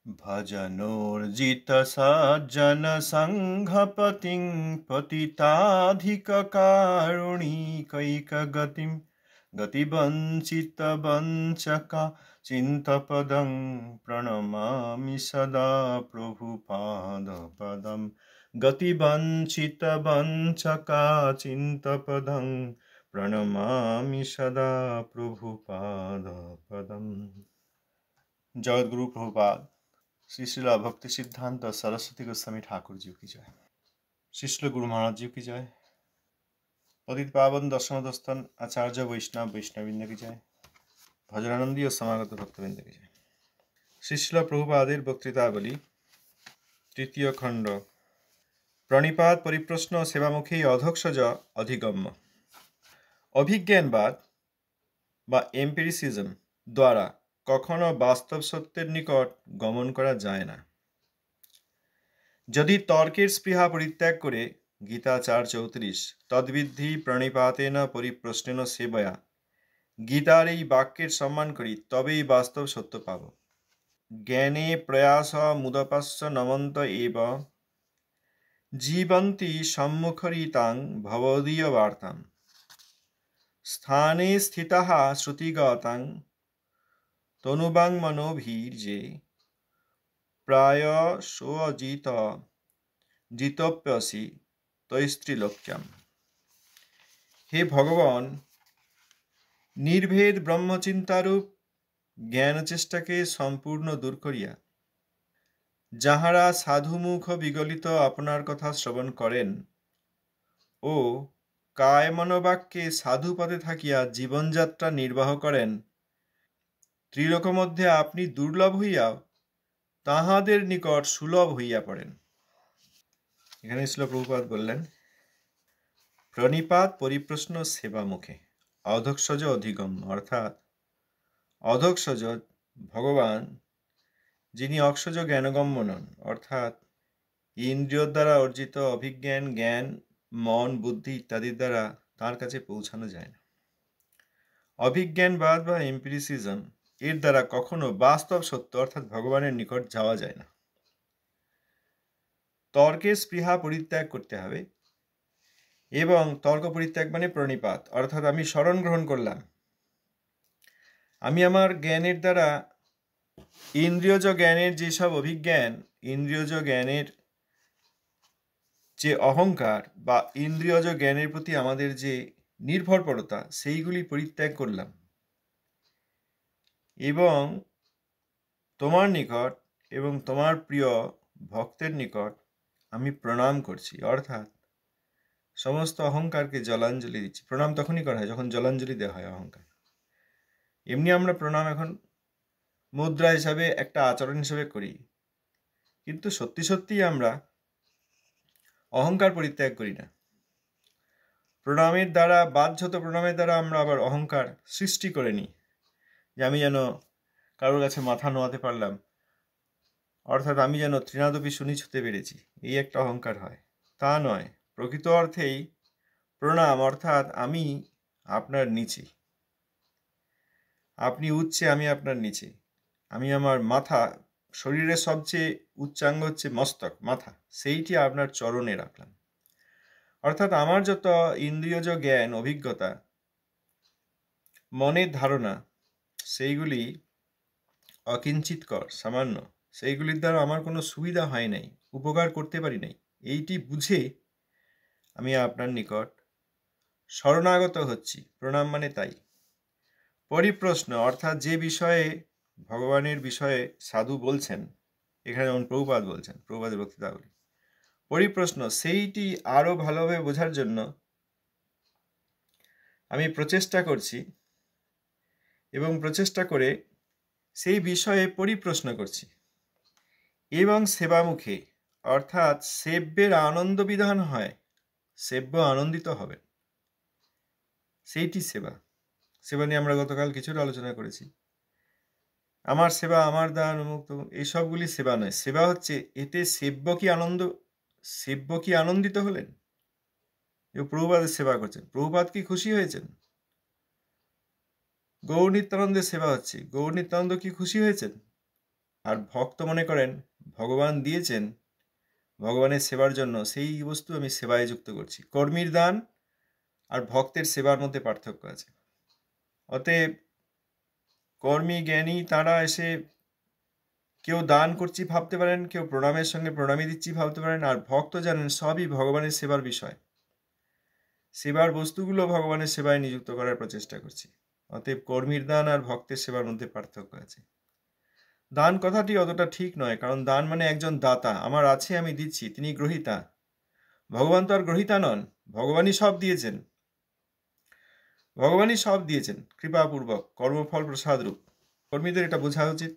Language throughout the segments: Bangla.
भजनोर्जितसज्जनसङ्घपतिं पतिताधिककारुणिकैकगतिं गतिवञ्चितवञ्चका चिन्तपदं प्रणमामि सदा प्रभुपादपदं गतिवञ्चितवञ्चका चिन्तपदं प्रणमामि सदा प्रभुपादपदम्। जगद्गुरु प्रभुपाद श्री शिला भक्ति सिद्धांत सरस्वती गोस्वामी ठाकुर जी की जय। श्री शिल गुरु महाराज जी की जय। पतित पावन दर्शनदस्तन आचार्य वैष्णव वैष्णववृंद की जय। भजनानंदी और समागत भक्तवृंद की जय। श्री शिल प्रभुपादेर बक्तृतावली तृतीय खंड प्रणिपात परिप्रश्न सेवामुखी अधक्षज अधिगम्य। अभिज्ञानवाद বা এম্পিরিসিজম দ্বারা কখনো বাস্তব সত্যের নিকট গমন করা যায় না। যদি তর্কের স্পৃহা পরিত্যাগ করে গীতা 4:34 তদ্বিদ্ধি প্রণিপাতেন পরিপ্রশ্নেন সেবয়া গীতার এই বাক্যের সম্মান করি তবেই বাস্তব সত্য পাব। জ্ঞানে প্রয়াস মুদপাস্য নমন্ত এব জীবন্তি সম্মুখরিতাং ভবদীয় বার্তাম স্থানে স্থিতাঃ শ্রুতিগতাং তনুবাং মনোভীর্যে প্রায় সোজিত জিতপ্যসি তৈস্ত্রীলোক্যাম। হে ভগবান, নির্ভেদ ব্রহ্মচিন্তারূপ জ্ঞান চেষ্টাকে সম্পূর্ণ দূর করিয়া যাহারা সাধুমুখ বিগলিত আপনার কথা শ্রবণ করেন ও কায় মনোবাক্যে সাধুপদে থাকিয়া জীবনযাত্রা নির্বাহ করেন, ত্রিলোক মধ্যে আপনি দুর্লভ হইয়াও তাহাদের নিকট সুলভ হইয়া পড়েন। এখানে শ্রীল প্রভুপাদ বললেন, প্রণিপাত পরিপ্রশ্ন সেবা মুখে অধক্ষজ অধিগম্য, অর্থাৎ অধক্ষজ ভগবান যিনি অক্ষজ জ্ঞানগম্য নন, অর্থাৎ ইন্দ্রিয় দ্বারা অর্জিত অভিজ্ঞান জ্ঞান মন বুদ্ধি ইত্যাদির দ্বারা তার কাছে পৌঁছানো যায় না। অভিজ্ঞানবাদ বা এম্পিরিসিজম এর দ্বারা কখনো বাস্তব সত্য অর্থাৎ ভগবানের নিকট যাওয়া যায় না। তর্কের স্পৃহা পরিত্যাগ করতে হবে এবং তর্ক পরিত্যাগ মানে প্রণিপাত, অর্থাৎ আমি শরণ গ্রহণ করলাম, আমি আমার জ্ঞানের দ্বারা ইন্দ্রিয়জ জ্ঞানের যেসব অভিজ্ঞান, ইন্দ্রিয়জ জ্ঞানের যে অহংকার বা ইন্দ্রিয়জ জ্ঞানের প্রতি আমাদের যে নির্ভরপরতা সেইগুলি পরিত্যাগ করলাম এবং তোমার নিকট এবং তোমার প্রিয় ভক্তের নিকট আমি প্রণাম করছি, অর্থাৎ সমস্ত অহংকারকে জলাঞ্জলি দিচ্ছি। প্রণাম তখনই করা হয় যখন জলাঞ্জলি দেওয়া হয় অহংকার। এমনি আমরা প্রণাম এখন মুদ্রা হিসাবে একটা আচরণ হিসাবে করি, কিন্তু সত্যি সত্যিই আমরা অহংকার পরিত্যাগ করি না। প্রণামের দ্বারা বাধ্যত প্রণামের দ্বারা আমরা আবার অহংকার সৃষ্টি করে নিই, যে আমি যেন কারোর কাছে মাথা নোয়াতে পারলাম, অর্থাৎ আমি যেন তৃণাদপি শুনি ছুঁতে পেরেছি, এই একটা অহংকার হয়। তা নয়, প্রকৃত অর্থেই প্রণাম অর্থাৎ আমি আপনার নিচে, আপনি উচ্চে আমি আপনার নিচে, আমি আমার মাথা, শরীরের সবচেয়ে উচ্চাঙ্গ হচ্ছে মস্তক, মাথা, সেইটি আপনার চরণে রাখলাম। অর্থাৎ আমার যত ইন্দ্রিয়জ জ্ঞান অভিজ্ঞতা মনের ধারণা সেইগুলি অকিঞ্চিতকর সামান্য, সেইগুলির দ্বারা আমার কোনো সুবিধা হয় নাই, উপকার করতে পারি নাই, এইটি বুঝে আমি আপনার নিকট শরণাগত হচ্ছি। প্রণাম মানে তাই। পরিপ্রশ্ন অর্থাৎ যে বিষয়ে ভগবানের বিষয়ে সাধু বলছেন, এখানে যেমন প্রভুপাদ বলছেন, প্রভুপাদের বক্তৃতাবলী, পরিপ্রশ্ন সেইটি আরো ভালোভাবে বোঝার জন্য আমি প্রচেষ্টা করছি এবং প্রচেষ্টা করে সেই বিষয়ে পরিপ্রশ্ন করছি এবং সেবামুখে অর্থাৎ সেব্যের আনন্দ বিধান হয়, সেব্য আনন্দিত হবেন, সেইটি সেবা। সেবা নিয়ে আমরা গতকাল কিছুটা আলোচনা করেছি। আমার সেবা, আমার দান, মুক্ত, এই সবগুলি সেবা নয়। সেবা হচ্ছে এতে সেব্য কি আনন্দিত হলেন, প্রভুপাদের সেবা করছেন, প্রভুপাদ কি খুশি হয়েছেন, গৌর নিত্যানন্দের সেবা হচ্ছে, গৌর নিত্যানন্দ কি খুশি হয়েছেন, আর ভক্ত মনে করেন ভগবান দিয়েছেন ভগবানের সেবার জন্য, সেই বস্তু আমি সেবায় যুক্ত করছি। কর্মীর দান আর ভক্তের সেবার মধ্যে পার্থক্য আছে। অতএব কর্মী জ্ঞানী তারা এসে কেউ দান করছি ভাবতে পারেন, কেউ প্রণামের সঙ্গে প্রণামী দিচ্ছি ভাবতে পারেন, আর ভক্ত জানেন সবই ভগবানের সেবার বিষয়, সেবার বস্তুগুলো ভগবানের সেবায় নিযুক্ত করার প্রচেষ্টা করছি। অতএব কর্মীর দান আর ভক্তের সেবার মধ্যে পার্থক্য আছে। দান কথাটি অতটা ঠিক নয়, কারণ দান মানে একজন দাতা, আমার আছে আমি দিচ্ছি, তিনি গ্রহীতা। ভগবান তো আর গ্রহীতা নন, ভগবানই সব দিয়েছেন, ভগবানই সব দিয়েছেন কৃপাপূর্বক, কর্মফল প্রসাদ রূপ। কর্মীদের এটা বোঝা উচিত।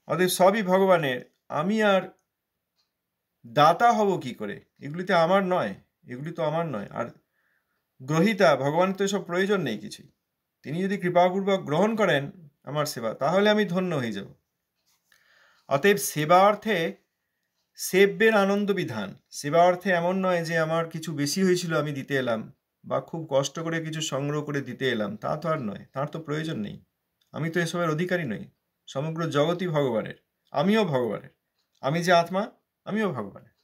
অতএব সবই ভগবানের, আমি আর দাতা হব কি করে? এগুলি তো আমার নয়, এগুলি তো আমার নয়। আর গ্রহীতা ভগবানের তো এসব প্রয়োজন নেই কিছুই। তিনি যদি কৃপাপূর্বক গ্রহণ করেন আমার সেবা, তাহলে আমি ধন্য হয়ে যাব। অতএব সেবা অর্থে সেব্যের আনন্দ বিধান। সেবা অর্থে এমন নয় যে আমার কিছু বেশি হয়েছিল আমি দিতে এলাম, বা খুব কষ্ট করে কিছু সংগ্রহ করে দিতে এলাম, তা তো আর নয়, তার তো প্রয়োজন নেই। আমি তো এসবের অধিকারী নই, সমগ্র জগৎই ভগবানের, আমিও ভগবানের। আমি যে আত্মা, আমিও ভগবানের।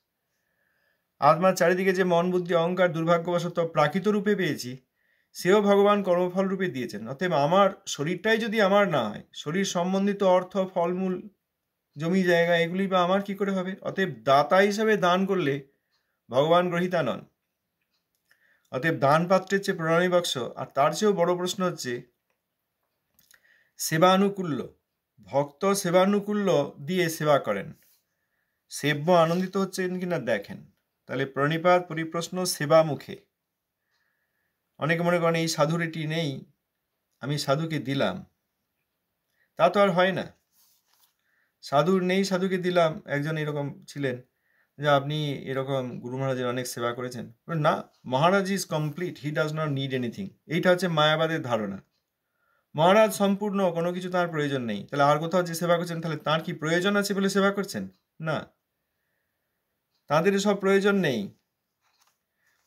আত্মার চারিদিকে যে মন বুদ্ধি অহংকার দুর্ভাগ্যবশত প্রাকৃত রূপে পেয়েছি, সেও ভগবান কর্মফল রূপে দিয়েছেন। অতএব আমার শরীরটাই যদি আমার না হয়, শরীর সম্বন্ধিত অর্থ ফলমূল জমি জায়গা এগুলি বা আমার কি করে হবে? অতএব দাতা হিসাবে দান করলে ভগবান গ্রহীতা নন। অতএব দান পাত্রের চেয়ে প্রণামী বাক্স, আর তার চেয়েও বড় প্রশ্ন হচ্ছে সেবানুকূল্য। ভক্ত সেবানুকূল্য দিয়ে সেবা করেন, সেব্য আনন্দিত হচ্ছেন কিনা দেখেন। তাহলে প্রণিপাত পরিপ্রশ্ন সেবা মুখে। অনেকে মনে করেন এই সাধুর এটি নেই, আমি সাধুকে দিলাম, তা তো আর হয় না। সাধুর নেই, সাধুকে দিলাম। একজন এরকম ছিলেন যে আপনি এরকম গুরু মহারাজের অনেক সেবা করেছেন। না, Maharaj is complete, he does not need anything. এইটা হচ্ছে মায়াবাদের ধারণা। মহারাজ সম্পূর্ণ, কোনো কিছু তার প্রয়োজন নেই। তাহলে আর কোথাও যে সেবা করছেন, তাহলে তার কি প্রয়োজন আছে বলে সেবা করছেন? না, তাদের সব প্রয়োজন নেই।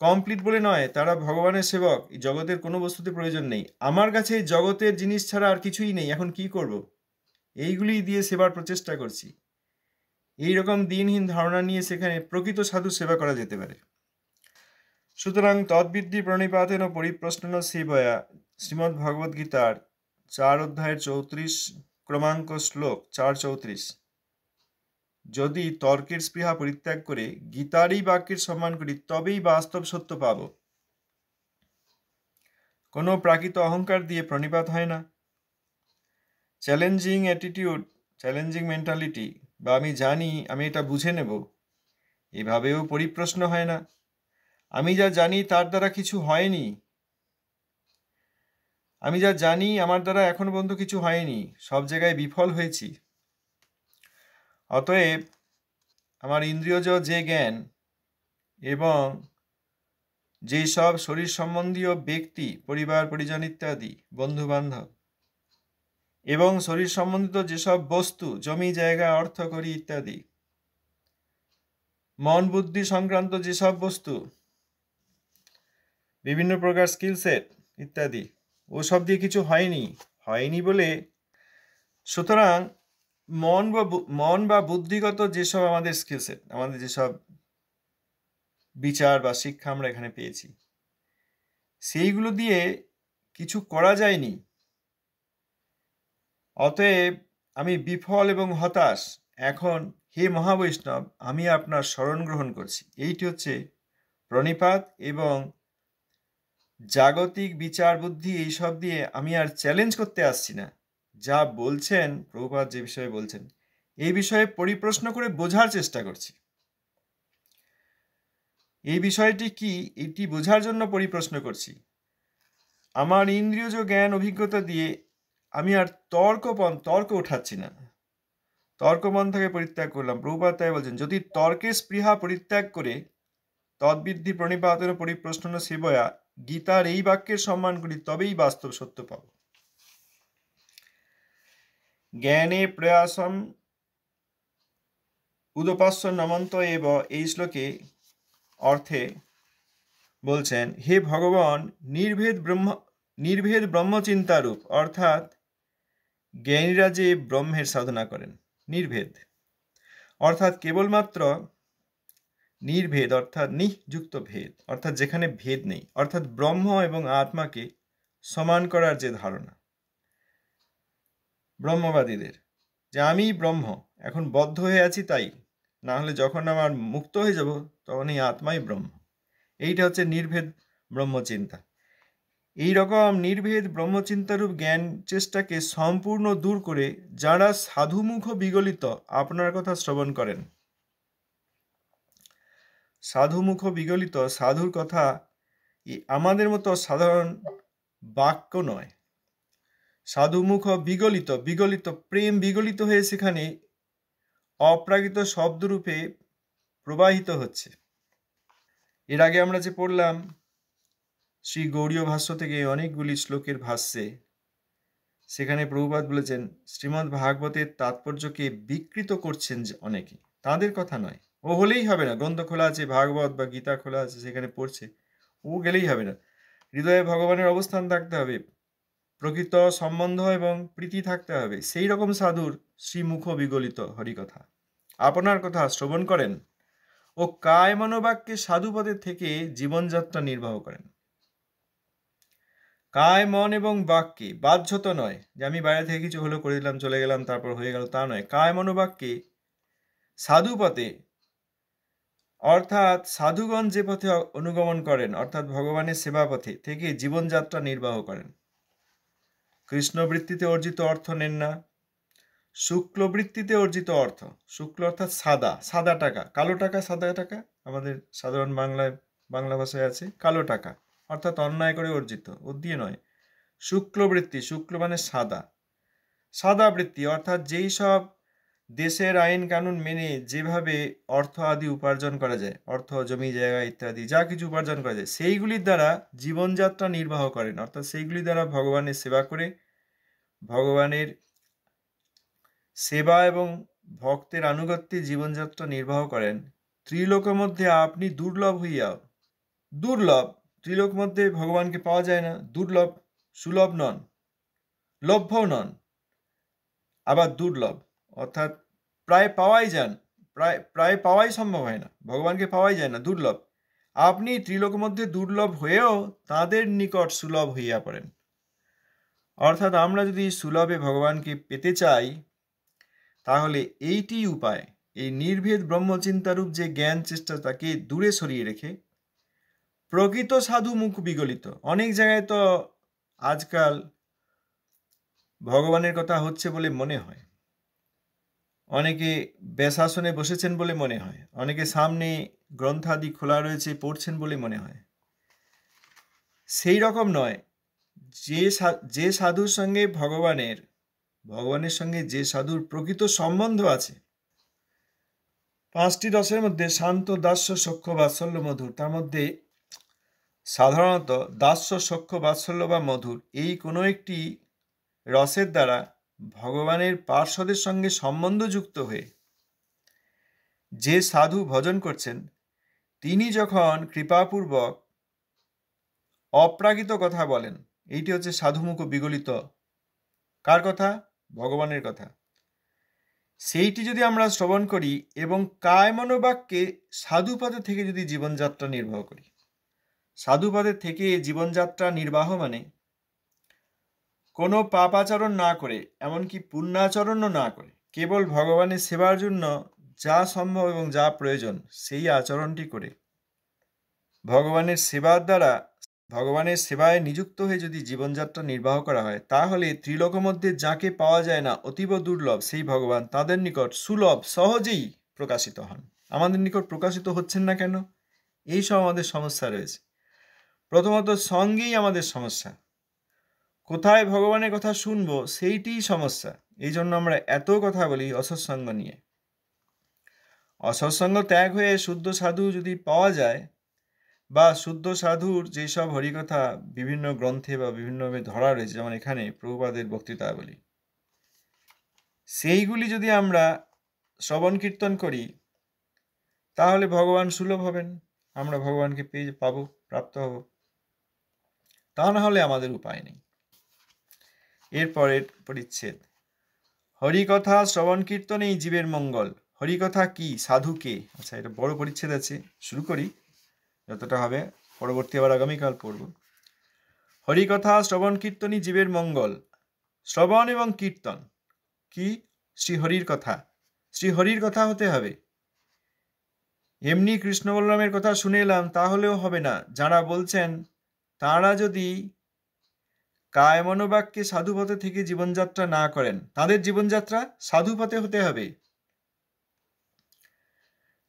কমপ্লিট বলে নয়, তারা ভগবানের সেবক, জগতের কোনো বস্তুতে প্রয়োজন নেই। আমার কাছে জগতের জিনিস ছাড়া আর কিছুই নেই, এখন কি করব? এইগুলি দিয়ে সেবার প্রচেষ্টা করছি। এইরকম দিনহীন ধারণা নিয়ে সেখানে প্রকৃত সাধু সেবা করা যেতে পারে। সুতরাং তদ্বিদ্ধি প্রণিপাতেন পরিপ্রশ্ন সেবয়া, শ্রীমদ্ ভগবদ গীতার 4 অধ্যায়ের 34 ক্রমাঙ্ক শ্লোক 4:34। যদি তর্কের স্পৃহা পরিত্যাগ করে গীতারই বাক্যের সম্মান করি, তবেই বাস্তব সত্য পাব। কোনো প্রাকৃত অহংকার দিয়ে প্রণিপাত হয় না। চ্যালেঞ্জিং অ্যাটিটিউড, চ্যালেঞ্জিং মেন্টালিটি, বা আমি জানি আমি এটা বুঝে নেব, এভাবেও পরিপ্রশ্ন হয় না। আমি যা জানি তার দ্বারা কিছু হয়নি, আমি যা জানি আমার দ্বারা এখনো পর্যন্ত কিছু হয়নি, সব জায়গায় বিফল হয়েছি। অতএব আমার ইন্দ্রিয়জ যে জ্ঞান এবং যেই সব শরীর সম্বন্ধীয় ব্যক্তি, পরিবার পরিজন ইত্যাদি, বন্ধু বান্ধব, এবং শরীর সম্বন্ধিত যেসব বস্তু, জমি জায়গা অর্থ করি ইত্যাদি, মন বুদ্ধি সংক্রান্ত যেসব বস্তু, বিভিন্ন প্রকার স্কিল সেট ইত্যাদি, ওসব দিয়ে কিছু হয়নি। হয়নি বলে, সুতরাং মন বা বুদ্ধিগত যেসব আমাদের স্কিল সেট, আমাদের যেসব বিচার বা শিক্ষা আমরা এখানে পেয়েছি, সেইগুলো দিয়ে কিছু করা যায়নি। অতএব আমি বিফল এবং হতাশ। এখন হে মহাবৈষ্ণব, আমি আপনার শরণ গ্রহণ করছি। এইটি হচ্ছে প্রণিপাত। এবং জাগতিক বিচার বুদ্ধি এইসব দিয়ে আমি আর চ্যালেঞ্জ করতে আসছি না। যা বলছেন প্রভুপাদ, যে বিষয়ে বলছেন, এই বিষয়ে পরিপ্রশ্ন করে বোঝার চেষ্টা করছি। এই বিষয়টি কি, এটি বোঝার জন্য পরিপ্রশ্ন করছি। আমার ইন্দ্রিয়জ জ্ঞান অভিজ্ঞতা দিয়ে আমি আর তর্ক উঠাচ্ছি না, তর্কপন্থাকে পরিত্যাগ করলাম। প্রভুপাদ তাই বলছেন, যদি তর্কের স্পৃহা পরিত্যাগ করে তদ্বিদ্ধি প্রণিপাতের পরিপ্রশ্ন সেবয়া, গীতার এই বাক্যের সম্মান করি, তবেই বাস্তব সত্য পাব। জ্ঞানে প্রয়াসম উদপাস্য নমন্ত এব, এই শ্লোকে অর্থে বলছেন, হে ভগবান, নির্ভেদ ব্রহ্মচিন্তারূপ, অর্থাৎ জ্ঞানীরা যে ব্রহ্মের সাধনা করেন, নির্ভেদ, অর্থাৎ কেবলমাত্র নির্ভেদ অর্থাৎ নিযুক্ত ভেদ, অর্থাৎ যেখানে ভেদ নেই, অর্থাৎ ব্রহ্ম এবং আত্মাকে সমান করার যে ধারণা ব্রহ্মবাদীদের, যে আমি ব্রহ্ম, এখন বদ্ধ হয়ে আছি তাই, না হলে যখন আমার মুক্ত হয়ে যাব তখন এই আত্মাই ব্রহ্ম। এইটা হচ্ছে নির্ভেদ ব্রহ্মচিন্তা। এই রকম নির্ভেদ ব্রহ্মচিন্তারূপ জ্ঞান চেষ্টাকে সম্পূর্ণ দূর করে যারা সাধুমুখ বিগলিত, আপনার কথা শ্রবণ করেন, সাধুমুখ বিগলিত, সাধুর কথা আমাদের মতো সাধারণ বাক্য নয়, সাধুমুখ বিগলিত, বিগলিত প্রেম বিগলিত হয়ে সেখানে অপ্রাকৃত শব্দরূপে প্রবাহিত হচ্ছে। এর আগে আমরা যে পড়লাম শ্রী গৌড়ীয় ভাষ্য থেকে অনেকগুলি শ্লোকের ভাষ্যে, সেখানে প্রভুপাদ বলেছেন শ্রীমদ্ ভাগবতের তাৎপর্যকে বিকৃত করছেন যে অনেকে, তাদের কথা নয়। ও হলেই হবে না, গ্রন্থ খোলা আছে, ভাগবত বা গীতা খোলা আছে, সেখানে পড়ছে, ও গেলেই হবে না। হৃদয়ে ভগবানের অবস্থান থাকতে হবে, প্রকৃত সম্বন্ধ এবং প্রীতি থাকতে হবে। সেই রকম সাধুর শ্রীমুখ বিগলিত হরিকথা, আপনার কথা শ্রবণ করেন ও কায় মনোবাক্যে সাধুপদের থেকে জীবনযাত্রা নির্বাহ করেন। কায় মন এবং বাক্যে, বাধ্যত নয় যে আমি বাইরে থেকে কিছু হলো করে দিলাম চলে গেলাম তারপর হয়ে গেল, তা নয়। কায় মনোবাক্যে সাধুপথে, অর্থাৎ সাধুগণ যে পথে অনুগমন করেন, অর্থাৎ ভগবানের সেবা পথে থেকে জীবনযাত্রা নির্বাহ করেন। কৃষ্ণবৃত্তিতে অর্জিত অর্থ নেন না, শুক্লবৃত্তিতে অর্জিত অর্থ, শুক্ল অর্থাৎ সাদা, সাদা টাকা, কালো টাকা, সাদা টাকা আমাদের সাধারণ বাংলা ভাষায় আছে কালো টাকা, অর্থাৎ অন্যায় করে অর্জিত, ও দিয়ে নয়। শুক্লবৃত্তি, শুক্ল মানে সাদা, সাদা বৃত্তি অর্থাৎ যেই সব দেশের আইন কানুন মেনে যেভাবে অর্থ আদি উপার্জন করা যায়, অর্থ জমি জায়গা ইত্যাদি যা কিছু উপার্জন করা যায়, সেইগুলির দ্বারা জীবনযাত্রা নির্বাহ করেন, অর্থাৎ সেইগুলির দ্বারা ভগবানের সেবা করে ভগবানের সেবা এবং ভক্তের আনুগত্যে জীবনযাত্রা নির্বাহ করেন। ত্রিলোকের মধ্যে আপনি দুর্লভ হইয়াও, দুর্লভ, ত্রিলোক মধ্যে ভগবানকে পাওয়া যায় না, দুর্লভ, সুলভ নন, লভ্যও নন, আবার দুর্লভ অর্থাৎ প্রায় পাওয়াই যান, প্রায় পাওয়াই সম্ভব হয় না, ভগবানকে পাওয়াই যায় না, দুর্লভ। আপনি ত্রিলোক মধ্যে দুর্লভ হয়েও তাদের নিকট সুলভ হইয়া পড়েন। অর্থাৎ আমরা যদি সুলভে ভগবানকে পেতে চাই তাহলে এইটি উপায়, এই নির্ভেদ ব্রহ্মচিন্তারূপ যে জ্ঞান চেষ্টা তাকে দূরে সরিয়ে রেখে প্রকৃত সাধু মুখ বিগলিত। অনেক জায়গায় তো আজকাল ভগবানের কথা হচ্ছে বলে মনে হয়, অনেকে বেশাসনে বসেছেন বলে মনে হয়, অনেকে সামনে গ্রন্থাদি খোলা রয়েছে পড়ছেন বলে মনে হয়। সেই রকম নয়। যে সাধুর সঙ্গে ভগবানের সঙ্গে যে সাধুর প্রকৃত সম্বন্ধ আছে, 5টি রসের মধ্যে শান্ত, দাস্য, সখ্য, বাৎসল্য, মধুর, তার মধ্যে সাধারণত দাস্য, সখ্য, বাৎসল্য বা মধুর এই কোনো একটি রসের দ্বারা ভগবানের পার্শ্বদের সঙ্গে সম্বন্ধযুক্ত হয়ে যে সাধু ভজন করছেন, তিনি যখন কৃপাপূর্বক অপ্রাকৃত কথা বলেন, এইটি হচ্ছে সাধুমুখ বিগলিত। কার কথা? ভগবানের কথা। সেইটি যদি আমরা শ্রবণ করি এবং কায় মনোবাক্যে সাধুপদে থেকে যদি জীবনযাত্রা নির্বাহ করি, সাধুপদের থেকে জীবনযাত্রা নির্বাহ মানে কোনো পাপাচরণ না করে, এমনকি পুণ্যাচরণও না করে, কেবল ভগবানের সেবার জন্য যা সম্ভব এবং যা প্রয়োজন সেই আচরণটি করে ভগবানের সেবায় নিযুক্ত হয়ে যদি জীবনযাত্রা নির্বাহ করা হয়, তাহলে ত্রিলোক মধ্যে যাকে পাওয়া যায় না, অতীব দুর্লভ, সেই ভগবান তাদের নিকট সুলভ সহজেই প্রকাশিত হন। আমাদের নিকট প্রকাশিত হচ্ছেন না কেন? এই সব আমাদের সমস্যা রয়েছে। প্রথমত সঙ্গেই আমাদের সমস্যা, কোথায় ভগবানের কথা শুনবো সেইটিই সমস্যা। এই জন্য আমরা এত কথা বলি অসৎসঙ্গ নিয়ে। অসৎসঙ্গ ত্যাগ হয়ে শুদ্ধ সাধু যদি পাওয়া যায়, বা শুদ্ধ সাধুর যেসব হরিকথা বিভিন্ন গ্রন্থে বা বিভিন্নভাবে ধরা রয়েছে, যেমন এখানে প্রভুপাদের বক্তৃতাবলী, সেইগুলি যদি আমরা শ্রবণ কীর্তন করি তাহলে ভগবান সুলভ হবেন, আমরা ভগবানকে প্রাপ্ত হব। তা না হলে আমাদের উপায় নেই। এরপরের পরিচ্ছেদ, হরিকথা শ্রবণ কীর্তনেই জীবের মঙ্গল। হরিকথা কি, সাধু কে? আচ্ছা, এটা বড় পরিচ্ছেদ আছে, শুরু করি, যতটা হবে পরবর্তী আবার আগামীকাল পড়ব। হরিকথা শ্রবণ কীর্তনই জীবের মঙ্গল। শ্রবণ এবং কীর্তন কি? শ্রীহরির কথা। শ্রীহরির কথা হতে হবে। এমনি কৃষ্ণ বলরামের কথা শুনে এলাম তাহলেও হবে না। যারা বলছেন তারা যদি কায় মনোবাক্যে সাধুপথে থেকে জীবনযাত্রা না করেন, তাদের জীবনযাত্রা সাধুপথে হতে হবে।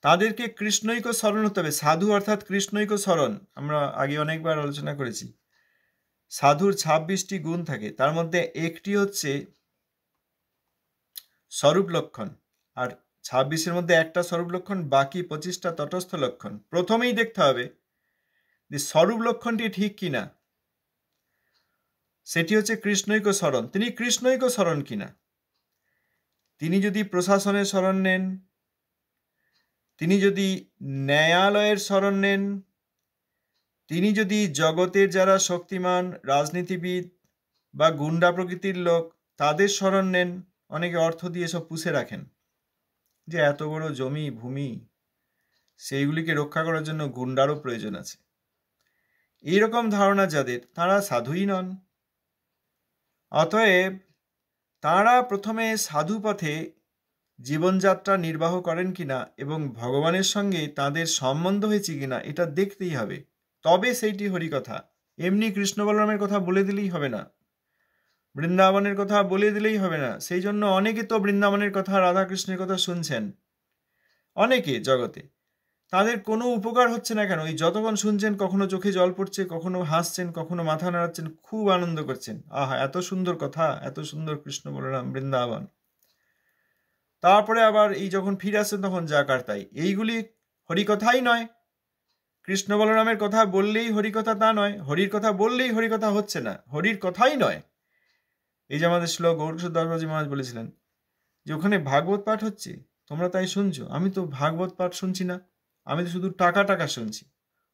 তাদেরকে কৃষ্ণৈক স্মরণ হতে হবে। সাধু অর্থাৎ কৃষ্ণৈক স্মরণ। আমরা আগে অনেকবার আলোচনা করেছি, সাধুর 26টি গুণ থাকে, তার মধ্যে একটি হচ্ছে স্বরূপ লক্ষণ, আর 26-এর মধ্যে একটা স্বরূপ লক্ষণ, বাকি 25টা তটস্থ লক্ষণ। প্রথমেই দেখতে হবে যে স্বরূপ লক্ষণটি ঠিক কিনা, সেটি হচ্ছে কৃষ্ণৈক স্মরণ। তিনি কৃষ্ণৈক স্মরণ কিনা। তিনি যদি প্রশাসনের শরণ নেন, তিনি যদি ন্যায়ালয়ের শরণ নেন, তিনি যদি জগতের যারা শক্তিমান রাজনীতিবিদ বা গুন্ডা প্রকৃতির লোক তাদের শরণ নেন, অনেকে অর্থ দিয়ে সব পুষে রাখেন যে এত বড় জমি ভূমি, সেইগুলিকে রক্ষা করার জন্য গুন্ডারও প্রয়োজন আছে, এইরকম ধারণা যাদের, তারা সাধুই নন। অতএব তারা প্রথমে সাধু পথে জীবনযাত্রা নির্বাহ করেন কিনা এবং ভগবানের সঙ্গে তাদের সম্বন্ধ হয়েছে কিনা এটা দেখতেই হবে, তবে সেইটি হরিকথা। এমনি কৃষ্ণ বলরামের কথা বলে দিলেই হবে না, বৃন্দাবনের কথা বলে দিলেই হবে না। সেই জন্য অনেকে তো বৃন্দাবনের কথা, রাধাকৃষ্ণের কথা শুনছেন, অনেকে জগতে, তাদের কোনো উপকার হচ্ছে না কেন? ওই যতক্ষণ শুনছেন কখনো চোখে জল পড়ছে, কখনো হাসছেন, কখনো মাথা নাড়াচ্ছেন, খুব আনন্দ করছেন, আহা এত সুন্দর কথা, এত সুন্দর কৃষ্ণ বলরাম বৃন্দাবন। তারপরে আবার এই যখন ফিরে আসছেন তখন যা কার তাই। এইগুলি হরিকথাই নয়। কৃষ্ণ বলরামের কথা বললেই হরিকথা তা নয়, হরির কথা বললেই হরিকথা হচ্ছে না, হরির কথাই নয়। এই যে আমাদের শ্লোক গৌরকিশোর দাসবাবুজি মহারাজ বলেছিলেন যে ওখানে ভাগবত পাঠ হচ্ছে, তোমরা তাই শুনছো, আমি তো ভাগবত পাঠ শুনছি না, আমি তো শুধু টাকা টাকা শুনছি।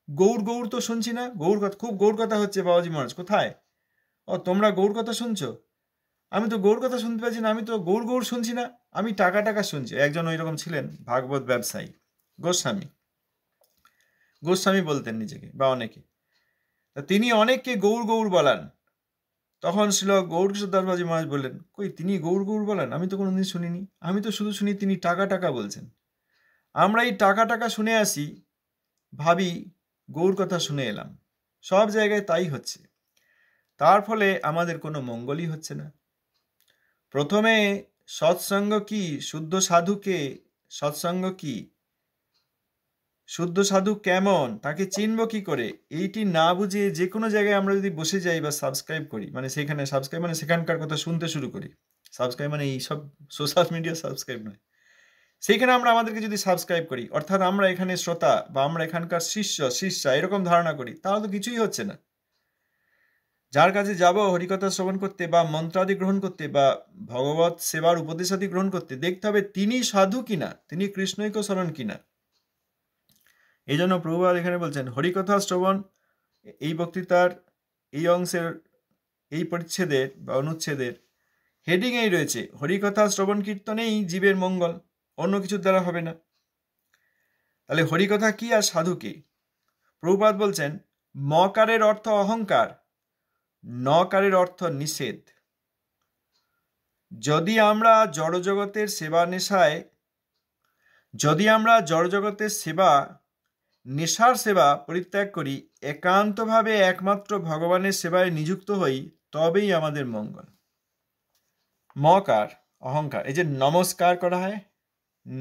গৌর গৌর তো শুনছি না, গৌর কথা, খুব গৌর কথা হচ্ছে বাবাজি মহারাজ, কোথায়? ও তোমরা গৌর কথা শুনছো, আমি তো গৌর কথা শুনতে পাচ্ছি না, আমি তো গৌর গৌর শুনছি না, আমি টাকা টাকা শুনছি। একজন ওই রকম ছিলেন ভাগবত ব্যবসায়ী, গোস্বামী, গোস্বামী বলতেন নিজেকে বা অনেকে। তিনি অনেককে গৌর গৌর বলান। তখন ছিল গৌরকিশোর দাসবাবুজি মহারাজ বললেন, কই তিনি গৌর গৌর বলেন? আমি তো কোনোদিন শুনিনি, আমি তো শুধু শুনি তিনি টাকা টাকা বলছেন। আমরা এই টাকা টাকা শুনে আসি, ভাবি গৌর কথা শুনে এলাম, সব জায়গায় তাই হচ্ছে। তার ফলে আমাদের কোনো মঙ্গলই হচ্ছে না। প্রথমে সৎসঙ্গ কি, শুদ্ধ সাধুকে, সৎসঙ্গ কি, শুদ্ধ সাধু কেমন, তাকে চিনব কি করে, এইটি না বুঝে যে কোনো জায়গায় আমরা যদি বসে যাই বা সাবস্ক্রাইব করি, মানে সেখানে সাবস্ক্রাইব মানে সেখানকার কথা শুনতে শুরু করি, সাবস্ক্রাইব মানে এইসব সোশ্যাল মিডিয়া সাবস্ক্রাইব নয়, সেইখানে আমরা আমাদেরকে যদি সাবস্ক্রাইব করি, অর্থাৎ আমরা এখানে শ্রোতা বা আমরা এখানকার শিষ্যা এরকম ধারণা করি, তাহলে তো কিছুই হচ্ছে না। যার কাছে যাব হরিকথা শ্রবণ করতে বা মন্ত্রাদি গ্রহণ করতে বা ভগবত সেবার উপদেশাদি গ্রহণ করতে, দেখতে হবে তিনি সাধু কিনা, তিনি কৃষ্ণৈক শরণ কিনা। এই জন্য প্রভুপাদ এখানে বলছেন হরিকথা শ্রবণ, এই বক্তৃতার এই অংশের এই পরিচ্ছেদের বা অনুচ্ছেদের হেডিংয়েই রয়েছে হরিকথা শ্রবণ কীর্তনেই জীবের মঙ্গল, অন্য কিছুর দ্বারা হবে না। তাহলে হরিকথা কি আর সাধু কি? প্রভুপাদ বলছেন মকারের অর্থ অহংকার, নকারের অর্থ নিষেধ। যদি আমরা জড়জগতের সেবা নেশায়, যদি আমরা জড়জগতের সেবা নেশার সেবা পরিত্যাগ করি, একান্তভাবে একমাত্র ভগবানের সেবায় নিযুক্ত হই, তবেই আমাদের মঙ্গল। মকার অহংকার, এই যে নমস্কার করা হয়,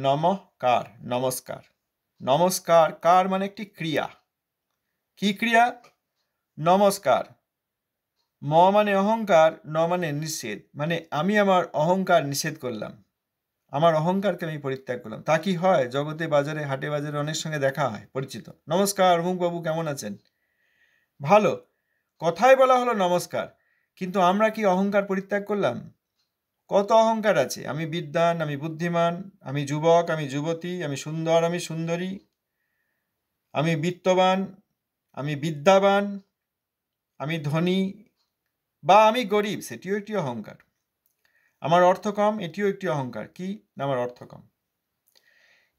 নমকার নমস্কার, নমস্কার কার মানে একটি ক্রিয়া, কি ক্রিয়া? নমস্কার। ম মানে অহংকার, ন মানে নিষেধ, মানে আমি আমার অহংকার নিষেধ করলাম, আমার অহংকারকে আমি পরিত্যাগ করলাম। তা কি হয়? জগতে বাজারে হাটে বাজারে অনেক সঙ্গে দেখা হয়, পরিচিত, নমস্কার অমুক বাবু কেমন আছেন, ভালো, কথায় বলা হলো নমস্কার, কিন্তু আমরা কি অহংকার পরিত্যাগ করলাম? কত অহংকার আছে, আমি বিদ্বান, আমি বুদ্ধিমান, আমি যুবক, আমি যুবতী, আমি সুন্দর, আমি সুন্দরী, আমি বিত্তবান, আমি বিদ্যাবান, আমি ধনী বা আমি গরিব, সেটিও একটি অহংকার। আমার অর্থ কম, এটিও একটি অহংকার। কি না, আমার অর্থ কম।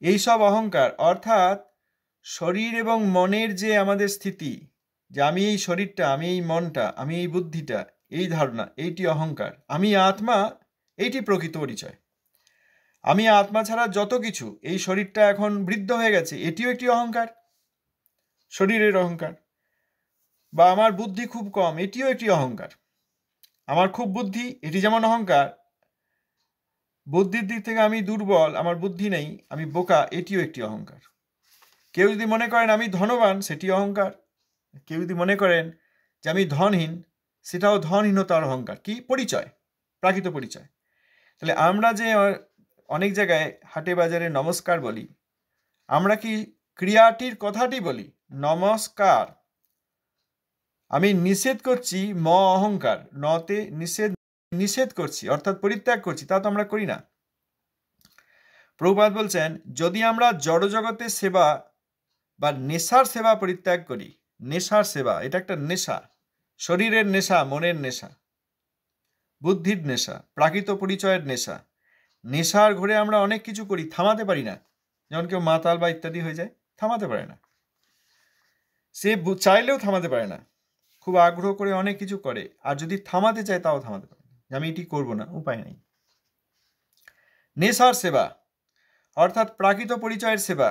এইসব অহংকার, অর্থাৎ শরীর এবং মনের যে আমাদের স্থিতি, যে আমি এই শরীরটা, আমি এই মনটা, আমি এই বুদ্ধিটা, এই ধারণা, এইটি অহংকার। আমি আত্মা, এইটি প্রকৃত পরিচয়। আমি আত্মা ছাড়া যত কিছু, এই শরীরটা এখন বৃদ্ধ হয়ে গেছে, এটিও একটি অহংকার, শরীরের অহংকার। বা আমার বুদ্ধি খুব কম, এটিও একটি অহংকার। আমার খুব বুদ্ধি, এটি যেমন অহংকার। বুদ্ধির দিক থেকে আমি দুর্বল, আমার বুদ্ধি নেই, আমি বোকা, এটিও একটি অহংকার। কেউ যদি মনে করেন আমি ধনবান, সেটি অহংকার। কেউ যদি মনে করেন যে আমি ধনহীন, সেটাও ধনহীনতার অহংকার। কি পরিচয়? প্রাকৃত পরিচয়। তাহলে আমরা যে অনেক জায়গায় হাটে বাজারে নমস্কার বলি, আমরা কি ক্রিয়াটির কথাটি বলি নমস্কার? আমি নিষেধ করছি অহংকার, নতে নিষেধ করছি, অর্থাৎ পরিত্যাগ করছি, তা তো আমরা করি না। প্রভুপাদ বলছেন, যদি আমরা জড়জগতের সেবা বা নেশার সেবা পরিত্যাগ করি, নেশার সেবা, এটা একটা নেশা, শরীরের নেশা, মনের নেশা, বুদ্ধির নেশা, প্রাকৃত পরিচয়ের নেশা। নেশার ঘরে আমরা অনেক কিছু করি, থামাতে পারি না। যেমন কেউ মাতাল বা ইত্যাদি হয়ে যায়, থামাতে পারে না, সে চাইলেও থামাতে পারে না, খুব আগ্রহ করে অনেক কিছু করে, আর যদি থামাতে চায় তাও থামাতে পারে না, আমি এটি করবো না, উপায় নেই। নেশার সেবা অর্থাৎ প্রাকৃত পরিচয়ের সেবা।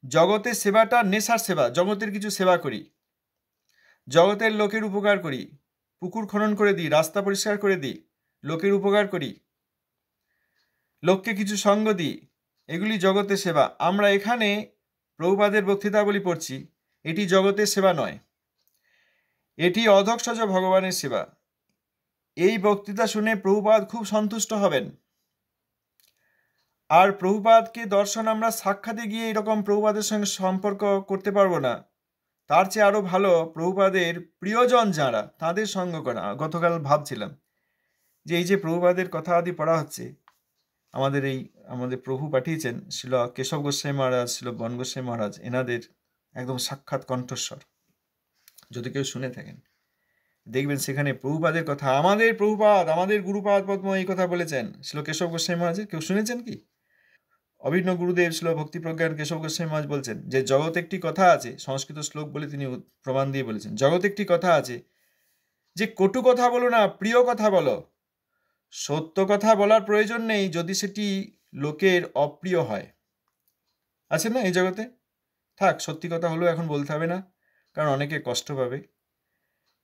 জগতের সেবাটা নেশার সেবা, জগতের কিছু সেবা করি, জগতের লোকের উপকার করি, পুকুর খনন করে দিই, রাস্তা পরিষ্কার করে দিই, লোকের উপকার করি, লোককে কিছু সঙ্গ দিই, এগুলি জগতের সেবা। আমরা এখানে প্রভুপাদের বক্তৃতাবলী পড়ছি, এটি জগতের সেবা নয়, এটি অধঃস্থ ভগবানের সেবা। এই বক্তৃতা শুনে প্রভুপাদ খুব সন্তুষ্ট হবেন। আর প্রভুপাদকে দর্শন আমরা সাক্ষাতে গিয়ে এরকম প্রভুপাদের সঙ্গে সম্পর্ক করতে পারবো না, তার চেয়ে আরো ভালো প্রভুপাদের প্রিয়জন যারা, তাদের সঙ্গ করা। গতকাল ভাবছিলাম যে এই যে প্রভুপাদের কথা আদি পড়া হচ্ছে, আমাদের প্রভু পাঠিয়েছেন ছিল কেশব গোস্বামী মহারাজ, ছিল বন গোস্বামী মহারাজ, এনাদের একদম সাক্ষাৎ কণ্ঠস্বর। যদি কেউ শুনে থাকেন দেখবেন সেখানে প্রভুপাদের কথা, আমাদের প্রভুপাদ, আমাদের গুরুপাদ পদ্ম এই কথা বলেছেন ছিল কেশব গোস্বামী মহারাজের। কেউ শুনেছেন কি? অভিন্ন গুরুদেব ছিল ভক্তি প্রজ্ঞান কেশব গোস্বামী মহারাজ বলছেন যে জগৎ একটি কথা আছে, সংস্কৃত শ্লোক বলে তিনি প্রমাণ দিয়ে বলেছেন, জগৎ একটি কথা আছে যে কটু কথা বলো না, প্রিয় কথা বলো। সত্য কথা বলার প্রয়োজন নেই যদি সেটি লোকের অপ্রিয় হয়। আছে না এই জগতে? থাক, সত্যি কথা হলেও এখন বলতে হবে না, কারণ অনেকে কষ্ট পাবে।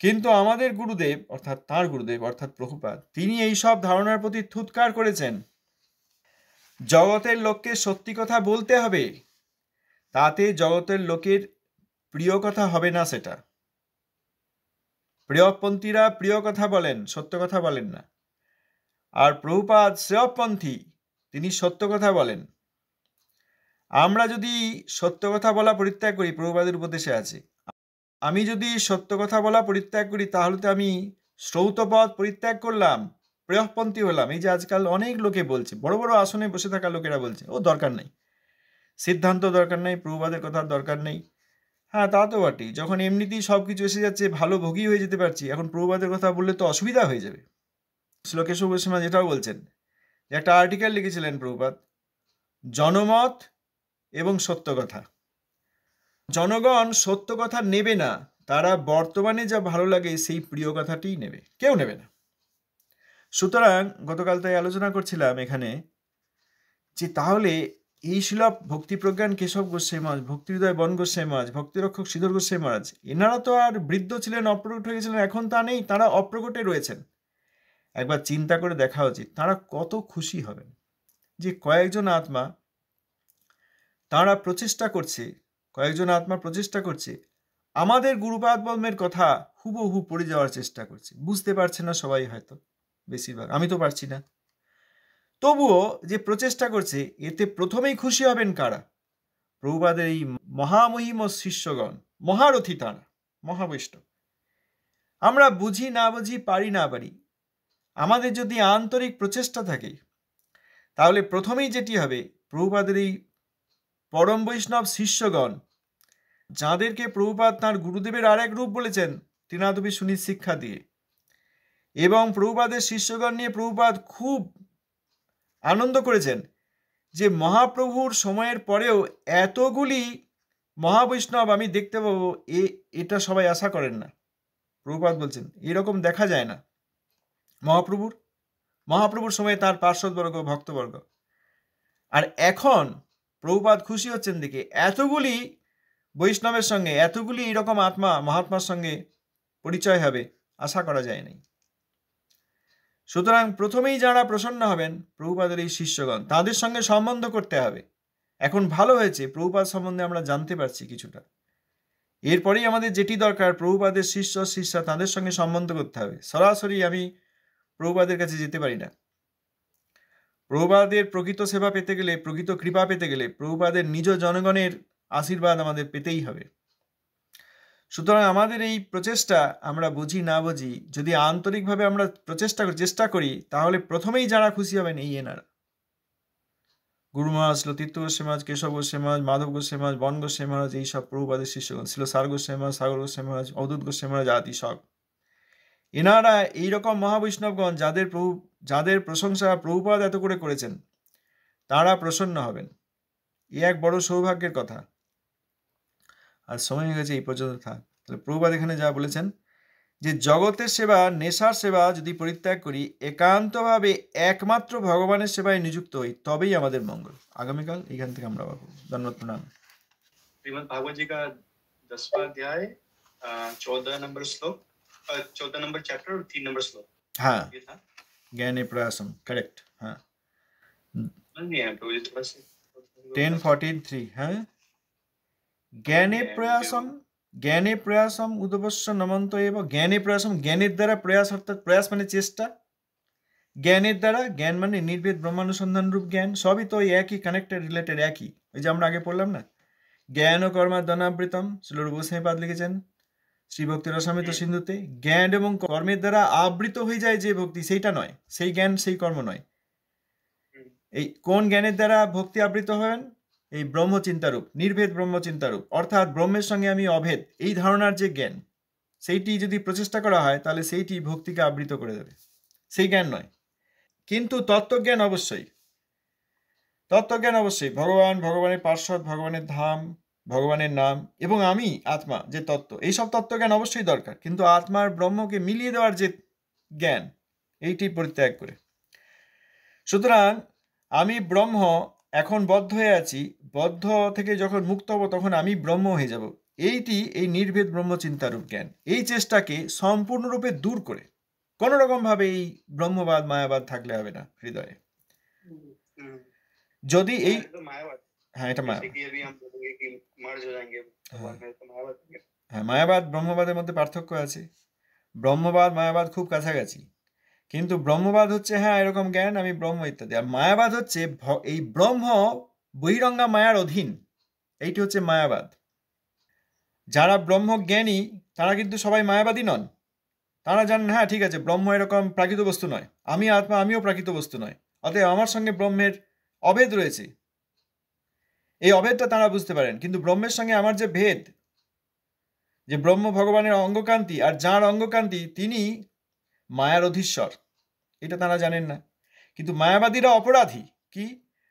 কিন্তু আমাদের গুরুদেব অর্থাৎ তাঁর গুরুদেব অর্থাৎ প্রভুপাদ, তিনি এই সব ধারণার প্রতি থুৎকার করেছেন। জগতের লোককে সত্যি কথা বলতে হবে, তাতে জগতের লোকের প্রিয় কথা হবে না। সেটা প্রিয়পন্থীরা প্রিয় কথা বলেন, সত্য কথা বলেন না। আর প্রভুপাদ শ্রেয়পন্থী, তিনি সত্য কথা বলেন। আমরা যদি সত্য কথা বলা পরিত্যাগ করি, প্রভুপাদের উপদেশে আছে, আমি যদি সত্য কথা বলা পরিত্যাগ করি, তাহলে তো আমি শ্রৌতপথ পরিত্যাগ করলাম, প্রেয়পন্থী হলাম। এই যে আজকাল অনেক লোকে বলছে, বড় বড় আসনে বসে থাকা লোকেরা বলছে, ও দরকার নেই, সিদ্ধান্ত দরকার নেই, প্রভুপাদের কথার দরকার নেই। হ্যাঁ, তা তো বটেই, যখন এমনিতেই সব কিছু এসে যাচ্ছে, ভালো ভোগী হয়ে যেতে পারছি, এখন প্রভুপাদের কথা বললে তো অসুবিধা হয়ে যাবে। শ্লোকেশ্বর গোস্বামী যেটাও বলছেন, যে একটা আর্টিকেল লিখেছিলেন প্রভুপাদ, জনমত এবং সত্য কথা। জনগণ সত্য কথা নেবে না, তারা বর্তমানে যা ভালো লাগে সেই প্রিয় কথাটিই নেবে, কেউ নেবে না। সুতরাং গতকাল তাই আলোচনা করছিলাম এখানে যে তাহলে এই ছিল ভক্তিপ্রজ্ঞান কেশব গোস্বামী মহারাজ, ভক্তিহৃদয় বন গোস্বামী মহারাজ, ভক্তিরক্ষক শ্রীধর গোস্বামী মহারাজ, এনারা তো আর বৃদ্ধ ছিলেন, অপ্রকট হয়ে গেছিলেন, এখন তা নেই, তারা অপ্রকটে রয়েছেন। একবার চিন্তা করে দেখা উচিত তারা কত খুশি হবেন যে কয়েকজন আত্মা প্রচেষ্টা করছে আমাদের গুরুপাদ পদ্মের কথা হুবহু পড়ে যাওয়ার চেষ্টা করছে। বুঝতে পারছে না সবাই, হয়তো বেশিরভাগ, আমি তো পারছি না, তবুও যে প্রচেষ্টা করছে, এতে প্রথমেই খুশি হবেন কারা? প্রভুপাদের এই মহামহিম শিষ্যগণ, মহারথী তাঁরা, মহাবৈষ্ণব। আমরা বুঝি না বুঝি, পারি না পারি, আমাদের যদি আন্তরিক প্রচেষ্টা থাকে, তাহলে প্রথমেই যেটি হবে, প্রভুপাদের এই পরম বৈষ্ণব শিষ্যগণ, যাদেরকে প্রভুপাদ তাঁর গুরুদেবের আর এক রূপ বলেছেন ত্রিনাথবী সুনীত শিক্ষা দিয়ে, এবং প্রভুপাদের শিষ্যগণ নিয়ে প্রভুপাদ খুব আনন্দ করেছেন যে মহাপ্রভুর সময়ের পরেও এতগুলি মহাবৈষ্ণব আমি দেখতে পাবো, এটা সবাই আশা করেন না। প্রভুপাদ বলছেন এরকম দেখা যায় না মহাপ্রভুর সময়ে তার পার্শ্বদবর্গ, ভক্তবর্গ। আর এখন প্রভুপাদ খুশি হচ্ছেন দেখে এতগুলি বৈষ্ণবের সঙ্গে, এতগুলি এরকম মহাত্মার সঙ্গে পরিচয় হবে, আশা করা যায় নাই। সুতরাং প্রথমেই যারা প্রসন্ন হবেন প্রভুপাদের এই শিষ্যগণ, তাদের সঙ্গে সম্বন্ধ করতে হবে। এখন ভালো হয়েছে প্রভুপাদ সম্বন্ধে আমরা জানতে পারছি কিছুটা। এরপরেই আমাদের যেটি দরকার, প্রভুপাদের শিষ্যা তাদের সঙ্গে সম্বন্ধ করতে হবে। সরাসরি আমি প্রভুপাদের কাছে যেতে পারি না। প্রভুপাদের প্রকৃত সেবা পেতে গেলে, প্রকৃত কৃপা পেতে গেলে প্রভুপাদের নিজ জনগণের আশীর্বাদ আমাদের পেতেই হবে। সুতরাং আমাদের এই প্রচেষ্টা, আমরা বুঝি না বুঝি, যদি আন্তরিকভাবে আমরা চেষ্টা করি, তাহলে প্রথমেই যারা খুশি হবেন এই এনারা। গুরু মহারাজ, তীর্থ গোস্বামী মহারাজ, কেশব গোস্বামী মহারাজ, মাধব গোস্বামী মহারাজ, বন গোস্বামী মহারাজ, এইসব প্রভুপাদের শিষ্যগণ ছিল। সার গোস্বামী মহারাজ, সাগর গোস্বামী মহারাজ, অদ্ভুত গোস্বামী মহারাজ আদি সব এনারা এইরকম মহাবৈষ্ণবগণ যাদের প্রশংসা প্রভুপাদ এত করে করেছেন, তারা প্রসন্ন হবেন। এ এক বড় সৌভাগ্যের কথা। আর সময় হয়ে গেছে, এই পর্যন্ত থাক। তাহলে প্রভুপাদ এখানে যা বলেছেন যে জগতের সেবা, নেশার সেবা যদি পরিত্যাগ করি, একান্তভাবে একমাত্র ভগবানের সেবায় নিযুক্ত হই, তবেই আমাদের মঙ্গল। আগামীকাল এখান থেকে আমরা পাবো। ধন্যবাদ, প্রণাম। श्रीमद् भागवत जी का 10वां अध्याय 14 नंबर श्लोक, 14 नंबर चैप्टर और 3 नंबर श्लोक। हाँ, ये था ज्ञाने प्रयासम, करेक्ट। हाँ, नहीं है प्रभु जी, थोड़ा सा 10:43। हाँ, জ্ঞানে প্রয়াসম উদবশ্য নমন্ত এব। জ্ঞানে প্রয়াসম, জ্ঞানের দ্বারা প্রয়াস, অর্থাৎ প্রয়াস মানে চেষ্টা। জ্ঞানের দ্বারা, জ্ঞান মানে নির্ভেদ ব্রহ্মানুসন্ধান রূপ জ্ঞান। সবই তো একই, কানেক্টেড, রিলেটেড, একই। ওই যে আমরা আগে পড়লাম না, জ্ঞান ও কর্মাদনাবৃতম, শ্রীল গোস্বামীপাদ লিখেছেন শ্রী ভক্তি রসামৃত সিন্ধুতে। জ্ঞান এবং কর্মের দ্বারা আবৃত হয়ে যায় যে ভক্তি, সেইটা নয়, সেই জ্ঞান সেই কর্ম নয়। এই কোন জ্ঞানের দ্বারা ভক্তি আবৃত হবেন? এই ব্রহ্মচিন্তারূপ, নির্ভেদ ব্রহ্মচিন্তারূপ, অর্থাৎ ব্রহ্মের সঙ্গে আমি অভেদ, এই ধারণার যে জ্ঞান, সেইটি যদি প্রচেষ্টা করা হয়, তাহলে সেইটি ভক্তিকে আবৃত করে দেবে, সেই জ্ঞান নয়। কিন্তু তত্ত্বজ্ঞান অবশ্যই, ভগবান, ভগবানের পার্শ্বদ, ভগবানের ধাম, ভগবানের নাম এবং আমি আত্মা যে তত্ত্ব, এইসব তত্ত্বজ্ঞান অবশ্যই দরকার। কিন্তু আত্মার ব্রহ্মকে মিলিয়ে দেওয়ার যে জ্ঞান, এইটি পরিত্যাগ করে। সুতরাং আমি ব্রহ্ম, এখন বদ্ধ হয়ে আছি, বদ্ধ থেকে যখন মুক্ত হব তখন আমি ব্রহ্ম হয়ে যাব। এইটি এই নির্ভেদ ব্রহ্মচিন্তারূপ জ্ঞান। এই চেষ্টাকে সম্পূর্ণরূপে দূর করে, কোনো রকমভাবে এই ব্রহ্মবাদ মায়াবাদ থাকলে হবে না হৃদয়ে। যদি এই হ্যাঁ, এটা মায়াবাদ ব্রহ্মবাদের মধ্যে পার্থক্য আছে। ব্রহ্মবাদ মায়াবাদ খুব কাছাকাছি, কিন্তু ব্রহ্মবাদ হচ্ছে হ্যাঁ এরকম জ্ঞান, আমি ব্রহ্ম ইত্যাদি। আর মায়াবাদ হচ্ছে এই ব্রহ্ম বহিরঙ্গা মায়ার অধীন, এইটি হচ্ছে মায়াবাদ। যারা ব্রহ্মজ্ঞানী তারা কিন্তু সবাই মায়াবাদী নন। তারা জানেন হ্যাঁ ঠিক আছে, ব্রহ্ম এরকম প্রাকৃত বস্তু নয়, আমি আত্মা, আমিও প্রাকৃত বস্তু নয়, অতএব আমার সঙ্গে ব্রহ্মের অভেদ রয়েছে। এই অভেদটা তারা বুঝতে পারেন। কিন্তু ব্রহ্মের সঙ্গে আমার যে ভেদ, যে ব্রহ্ম ভগবানের অঙ্গকান্তি, আর যার অঙ্গকান্তি তিনি মায়ার অধীশ্বর, এটা তারা জানেন না। কিন্তু মায়াবাদীরা অপরাধী কি,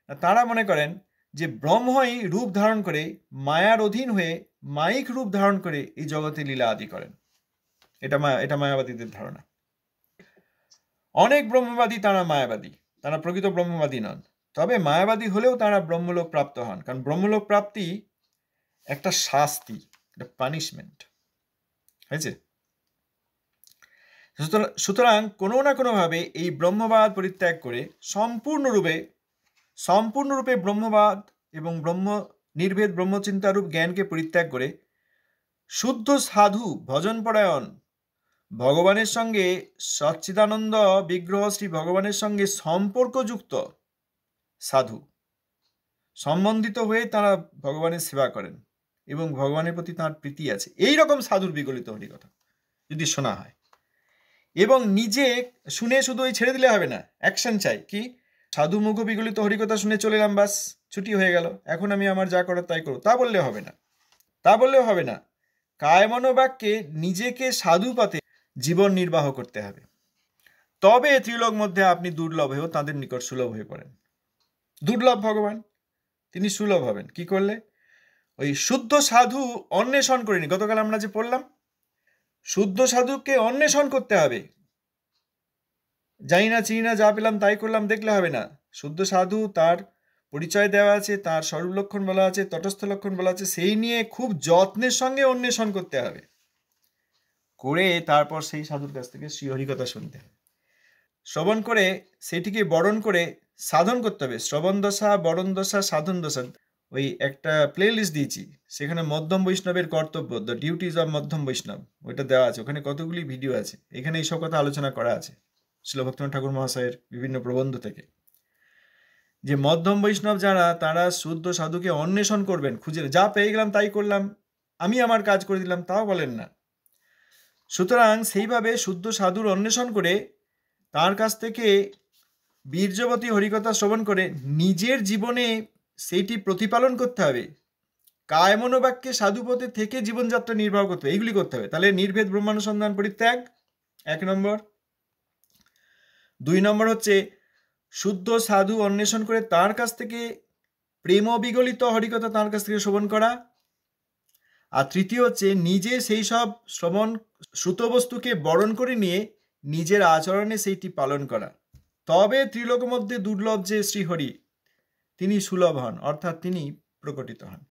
তারা মনে করেন যে ব্রহ্মই রূপ ধারণ করে, মায়ার অধীন হয়ে মায়িক রূপ ধারণ করে এই জগতে লীলা আদি করেন। এটা মায়াবাদীদের ধারণা। অনেক ব্রহ্মবাদী তারা মায়াবাদী, তারা প্রকৃত ব্রহ্মবাদী নন। তবে মায়াবাদী হলেও তারা ব্রহ্মলোক প্রাপ্ত হন, কারণ ব্রহ্মলোক প্রাপ্তি একটা শাস্তি, একটা পানিশমেন্ট হয়েছে। সুতরাং কোনো না কোনোভাবে এই ব্রহ্মবাদ পরিত্যাগ করে সম্পূর্ণরূপে ব্রহ্মবাদ এবং নির্ভেদ ব্রহ্মচিন্তারূপ জ্ঞানকে পরিত্যাগ করে শুদ্ধ সাধু, ভজনপরায়ণ, ভগবানের সঙ্গে সচ্চিদানন্দ বিগ্রহ শ্রী ভগবানের সঙ্গে সম্পর্কযুক্ত সাধু সম্বন্ধিত হয়ে তারা ভগবানের সেবা করেন এবং ভগবানের প্রতি তাঁর প্রীতি আছে, এই রকম সাধুর বিগলিত হরিকথা যদি শোনা হয় এবং নিজে শুনে শুধু ওই ছেড়ে দিলে হবে না, অ্যাকশন চাই। কি, সাধু মুখ বিগলিত হরিকথা শুনে চলে এলাম, বাস ছুটি হয়ে গেল, এখন আমি আমার যা করার তাই করব, তা বললেও হবে না। কায় মনোবাক্যে নিজেকে সাধু পাতে জীবন নির্বাহ করতে হবে। তবে ত্রিলোক মধ্যে আপনি দুর্লভ হয়েও তাদের নিকট সুলভ হয়ে পড়েন। দুর্লভ ভগবান, তিনি সুলভ হবেন কি করলে? ওই শুদ্ধ সাধু অন্বেষণ করিনি, গতকাল আমরা যে পড়লাম, শুদ্ধ সাধুকে অন্বেষণ করতে হবে। জানি না চিনি না, যা পেলাম তাই করলাম দেখলে হবে না। শুদ্ধ সাধু, তার পরিচয় দেওয়া আছে, তার স্বরূপ লক্ষণ বলা আছে, তটস্থ লক্ষণ বলা আছে, সেই নিয়ে খুব যত্নের সঙ্গে অন্বেষণ করতে হবে, করে তারপর সেই সাধুর কাছ থেকে শ্রীহরিকথা শুনতে হবে, শ্রবণ করে সেটিকে বরণ করে সাধন করতে হবে। শ্রবণ দশা, বরণ দশা, সাধন দশা, ওই একটা প্লে লিস্ট দিয়েছি, সেখানে মধ্যম বৈষ্ণবের কর্তব্য, দ্য ডিউটিজ অফ মধ্যম বৈষ্ণব, ওইটা দেওয়া আছে, ওখানে কতগুলি ভিডিও আছে, এখানে এইসব কথা আলোচনা করা আছে শ্রীল ভক্তিনাথ ঠাকুর মহাশয়ের বিভিন্ন প্রবন্ধ থেকে, যে মধ্যম বৈষ্ণব যারা, তারা শুদ্ধ সাধুকে অন্বেষণ করবেন, খুঁজে, যা পেয়ে গেলাম তাই করলাম, আমি আমার কাজ করে দিলাম, তাও বলেন না। সুতরাং সেইভাবে শুদ্ধ সাধুর অন্বেষণ করে তার কাছ থেকে বীর্যবতী হরিকথা শ্রবণ করে নিজের জীবনে সেইটি প্রতিপালন করতে হবে, কায় মনোবাক্যে সাধুপথে থেকে জীবনযাত্রা নির্বাহ করতে হবে, এইগুলি করতে হবে। তাহলে নির্ভেদ ব্রহ্মানুসন্ধান পরিত্যাগ 1 নম্বর। 2 নম্বর হচ্ছে শুদ্ধ সাধু অন্বেষণ করে তার কাছ থেকে প্রেম বিগলিত হরিকথা তার কাছ থেকে শ্রবণ করা। আর তৃতীয় হচ্ছে নিজে সেই সব শ্রবণ শ্রুতবস্তুকে বরণ করে নিয়ে নিজের আচরণে সেইটি পালন করা। তবে ত্রিলোক মধ্যে দুর্লভ যে শ্রীহরি, তিনি সুলভ হন, অর্থাৎ তিনি প্রকটিত হন।